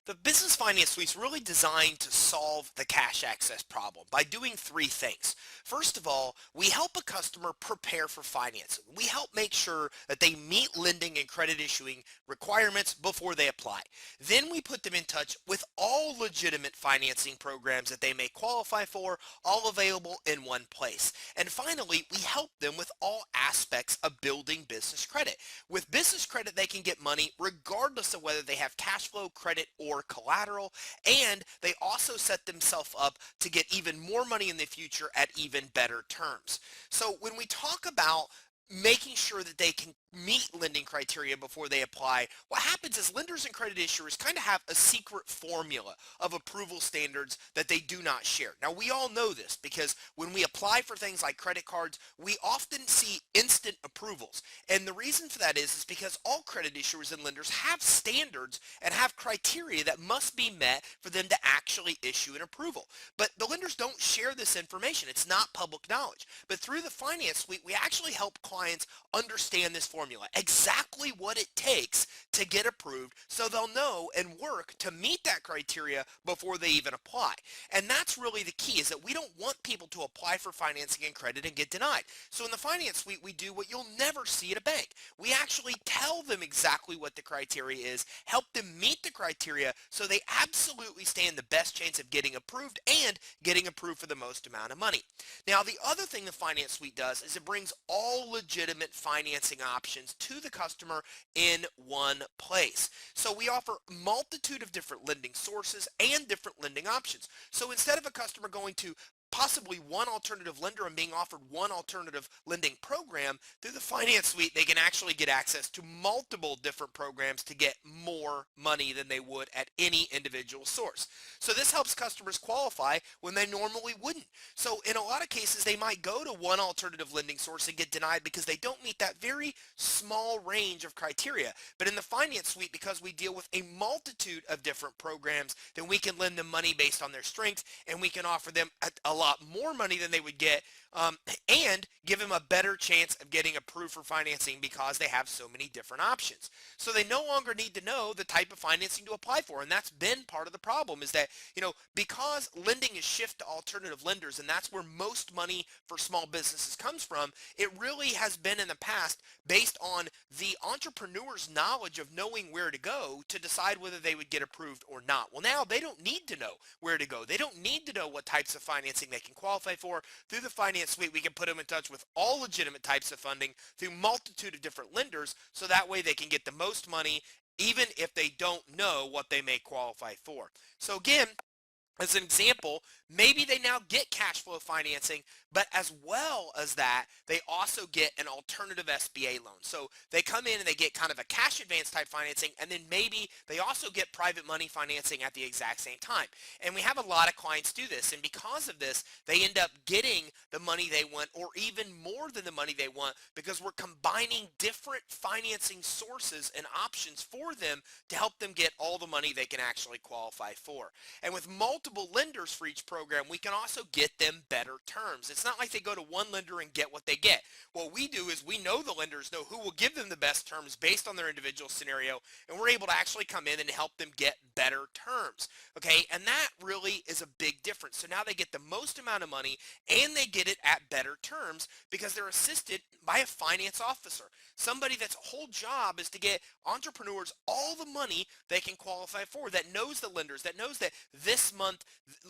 The Business Finance Suite is really designed to solve the cash access problem by doing three things. First of all, we help a customer prepare for financing. We help make sure that they meet lending and credit issuing requirements before they apply. Then we put them in touch with all legitimate financing programs that they may qualify for, all available in one place. And finally, we help them with all aspects of building business credit. With business credit, they can get money regardless of whether they have cash flow, credit, or collateral, and they also set themselves up to get even more money in the future at even better terms. So when we talk about making sure that they can meet lending criteria before they apply, what happens is lenders and credit issuers kind of have a secret formula of approval standards that they do not share. Now, we all know this because when we apply for things like credit cards, we often see instant approvals. And the reason for that is because all credit issuers and lenders have standards and have criteria that must be met for them to actually issue an approval. But the lenders don't share this information. It's not public knowledge. But through the Finance Suite, we actually help clients understand this formula, exactly what it takes to get approved, so they'll know and work to meet that criteria before they even apply. And that's really the key, is that we don't want people to apply for financing and credit and get denied. So in the Finance Suite, we do what you'll never see at a bank. We actually tell them exactly what the criteria is, help them meet the criteria so they absolutely stand the best chance of getting approved and getting approved for the most amount of money. Now, the other thing the Finance Suite does is it brings all legitimate financing options to the customer in one place. So we offer a multitude of different lending sources and different lending options. So instead of a customer going to possibly one alternative lender and being offered one alternative lending program, through the Finance Suite, they can actually get access to multiple different programs to get more money than they would at any individual source. So this helps customers qualify when they normally wouldn't. So in a lot of cases, they might go to one alternative lending source and get denied because they don't meet that very small range of criteria. But in the Finance Suite, because we deal with a multitude of different programs, then we can lend them money based on their strengths, and we can offer them a lot more money than they would get, and give them a better chance of getting approved for financing because they have so many different options. So they no longer need to know the type of financing to apply for. And that's been part of the problem, is that, because lending is shift to alternative lenders, and that's where most money for small businesses comes from, it really has been in the past based on the entrepreneur's knowledge of knowing where to go to decide whether they would get approved or not. Well, now they don't need to know where to go. They don't need to know what types of financing they can qualify for. Through the Finance Suite, we can put them in touch with all legitimate types of funding through multitude of different lenders, so that way they can get the most money even if they don't know what they may qualify for. So again, as an example, maybe they now get cash flow financing, but as well as that, they also get an alternative SBA loan. So they come in and they get kind of a cash advance type financing, and then maybe they also get private money financing at the exact same time. And we have a lot of clients do this, and because of this, they end up getting the money they want, or even more than the money they want, because we're combining different financing sources and options for them to help them get all the money they can actually qualify for. And with multiple lenders for each program, we can also get them better terms. It's not like they go to one lender and get what they get. What we do is we know the lenders know who will give them the best terms based on their individual scenario, and we're able to actually come in and help them get better terms. Okay, and that really is a big difference. So now they get the most amount of money and they get it at better terms because they're assisted by a finance officer, somebody that's whole job is to get entrepreneurs all the money they can qualify for, that knows the lenders, that knows that this month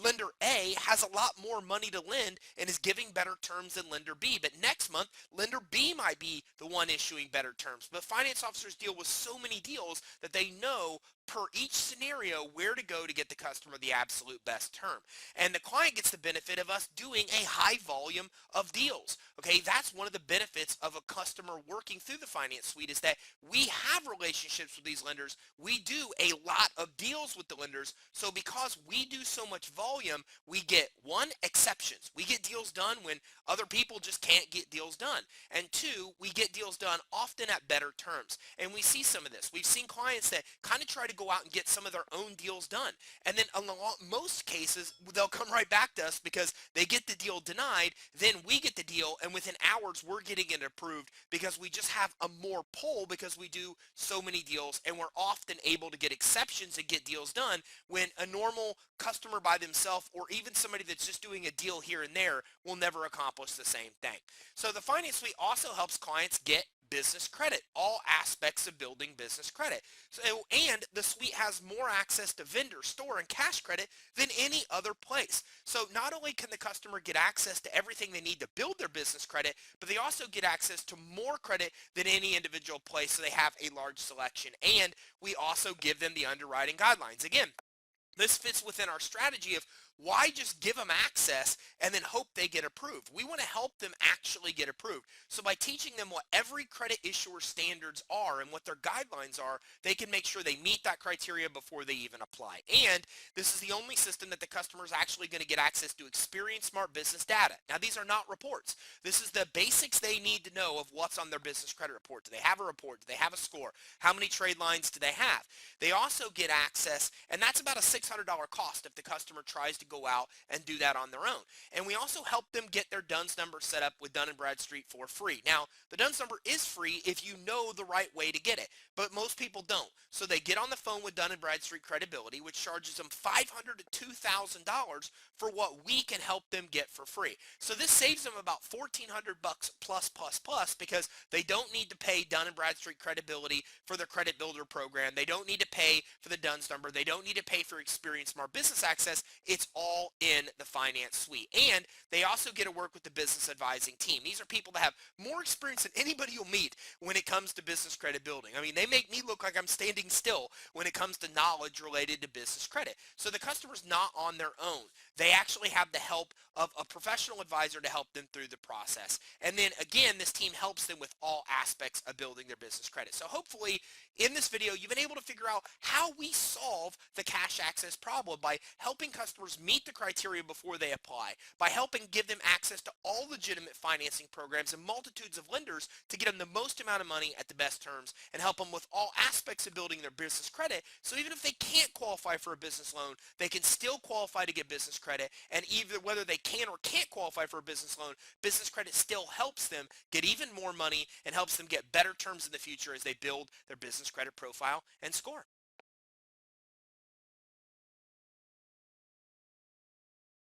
lender A has a lot more money to lend and is giving better terms than lender B, but next month lender B might be the one issuing better terms. But finance officers deal with so many deals that they know per each scenario where to go to get the customer the absolute best term. And the client gets the benefit of us doing a high volume of deals. Okay, that's one of the benefits of a customer working through the Finance Suite, is that we have relationships with these lenders. We do a lot of deals with the lenders. So because we do so much volume, we get, one, exceptions. We get deals done when other people just can't get deals done. And two, we get deals done often at better terms. And we see some of this. We've seen clients that kind of try to go out and get some of their own deals done. And then in most cases, they'll come right back to us because they get the deal denied. Then we get the deal, and within hours, we're getting it approved because we just have a more pull because we do so many deals, and we're often able to get exceptions and get deals done when a normal customer by themselves or even somebody that's just doing a deal here and there will never accomplish the same thing. So the Finance Suite also helps clients get business credit, all aspects of building business credit. So, and the suite has more access to vendor, store, and cash credit than any other place. So not only can the customer get access to everything they need to build their business credit, but they also get access to more credit than any individual place, so they have a large selection. And we also give them the underwriting guidelines. Again, this fits within our strategy of why just give them access and then hope they get approved. We want to help them actually get approved. So by teaching them what every credit issuer standards are and what their guidelines are, they can make sure they meet that criteria before they even apply. And this is the only system that the customer is actually going to get access to Experian Smart Business data. Now, these are not reports. This is the basics they need to know of what's on their business credit report. Do they have a report? Do they have a score? How many trade lines do they have? They also get access, and that's about a $600 cost if the customer tries to go out and do that on their own. And we also help them get their DUNS number set up with Dun & Bradstreet for free. Now, the DUNS number is free if you know the right way to get it, but most people don't. So they get on the phone with Dun & Bradstreet Credibility, which charges them $500 to $2,000 for what we can help them get for free. So this saves them about $1,400 plus because they don't need to pay Dun & Bradstreet Credibility for their credit builder program. They don't need to pay for the DUNS number. They don't need to pay for Experian Smart Business Access. It's all in the Finance Suite. And they also get to work with the business advising team. These are people that have more experience than anybody you'll meet when it comes to business credit building. I mean, they make me look like I'm standing still when it comes to knowledge related to business credit. So the customer's not on their own. They actually have the help of a professional advisor to help them through the process. And then again, this team helps them with all aspects of building their business credit. So hopefully in this video, you've been able to figure out how we solve the cash access problem by helping customers meet the criteria before they apply, by helping give them access to all legitimate financing programs and multitudes of lenders to get them the most amount of money at the best terms, and help them with all aspects of building their business credit. So even if they can't qualify for a business loan, they can still qualify to get business credit. And either whether they can or can't qualify for a business loan, business credit still helps them get even more money and helps them get better terms in the future as they build their business credit profile and score.